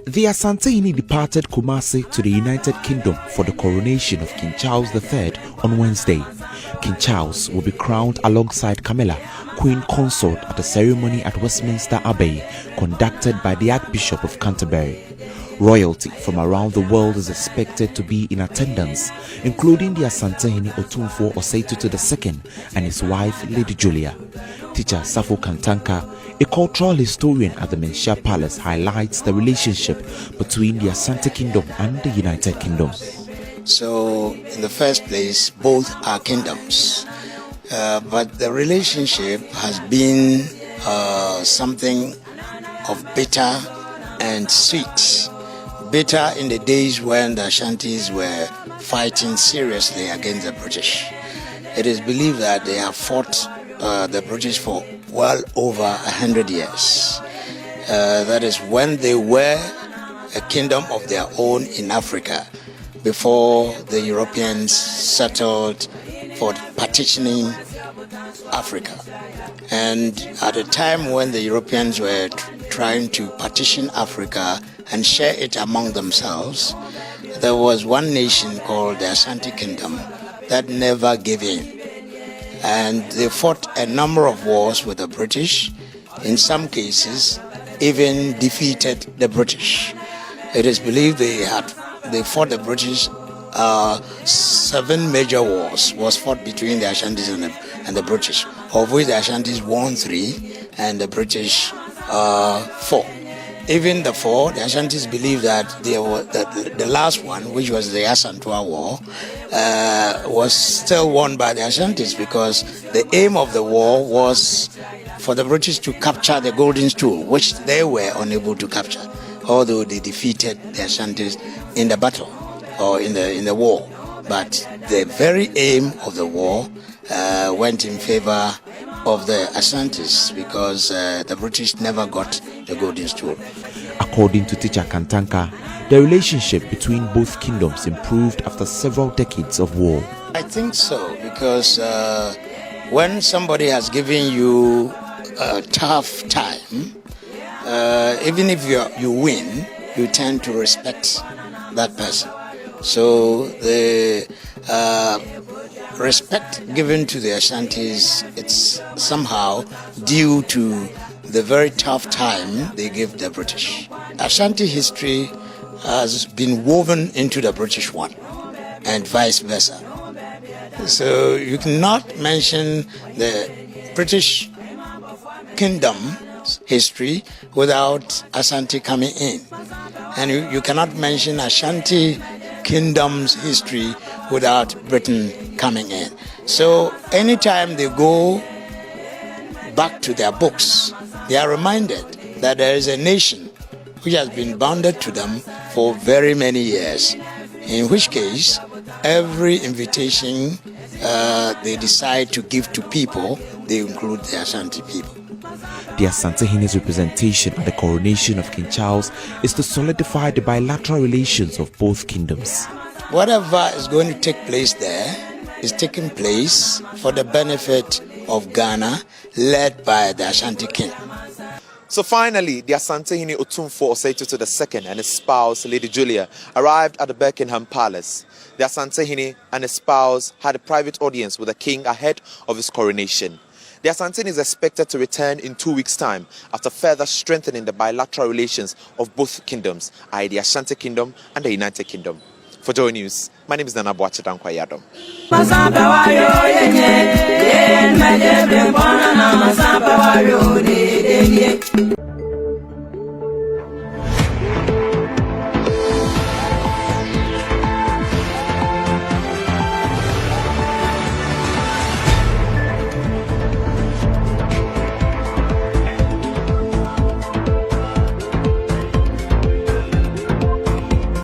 The Asantehene departed Kumasi to the United Kingdom for the coronation of King Charles III on Wednesday. King Charles will be crowned alongside Camilla, Queen Consort, at a ceremony at Westminster Abbey conducted by the Archbishop of Canterbury. Royalty from around the world is expected to be in attendance, including the Asantehene Otumfuo II and his wife Lady Julia. Teacher Safo Kantanka, a cultural historian at the Menchia Palace, highlights the relationship between the Asante Kingdom and the United Kingdom. So, in the first place, both are kingdoms, but the relationship has been something of bitter and sweet. Bitter in the days when the Ashantis were fighting seriously against the British. It is believed that they have fought the British for well over 100 years. That is when they were a kingdom of their own in Africa, before the Europeans settled for partitioning Africa. And at a time when the Europeans were trying to partition Africa and share it among themselves, there was one nation called the Asante Kingdom that never gave in. And they fought a number of wars with the British, in some cases even defeated the British. It is believed they fought the British. 7 major wars was fought between the Ashantis and the British, of which the Ashantis won 3 and the British 4. Even the 4, the Ashantis believe that the last one, which was the Asantehene War, was still won by the Ashantis, because the aim of the war was for the British to capture the golden stool, which they were unable to capture, although they defeated the Ashantis in the battle or in the war. But the very aim of the war went in favor of the Asantes, because the British never got the golden stool. According to teacher Kantanka, the relationship between both kingdoms improved after several decades of war. I think so, because when somebody has given you a tough time, even if you win, you tend to respect that person. So the respect given to the Ashantis, it's somehow due to the very tough time they give the British. Ashanti history has been woven into the British one, and vice versa. So you cannot mention the British Kingdom's history without Asante coming in. And you cannot mention Ashanti Kingdom's history without Britain coming in. So anytime they go back to their books, they are reminded that there is a nation which has been bounded to them for very many years, in which case every invitation they decide to give to people, they include the Ashanti people. The Asantehene's representation at the coronation of King Charles is to solidify the bilateral relations of both kingdoms. Whatever is going to take place there is taking place for the benefit of Ghana, led by the Ashanti King. So finally, the Asantehene Otumfuo II and his spouse, Lady Julia, arrived at the Buckingham Palace. The Asantehene and his spouse had a private audience with the king ahead of his coronation. The Asantehene is expected to return in 2 weeks' time after further strengthening the bilateral relations of both kingdoms, i.e. the Ashanti Kingdom and the United Kingdom. For Joy News, my name is Nana Boachidankwa Yadom.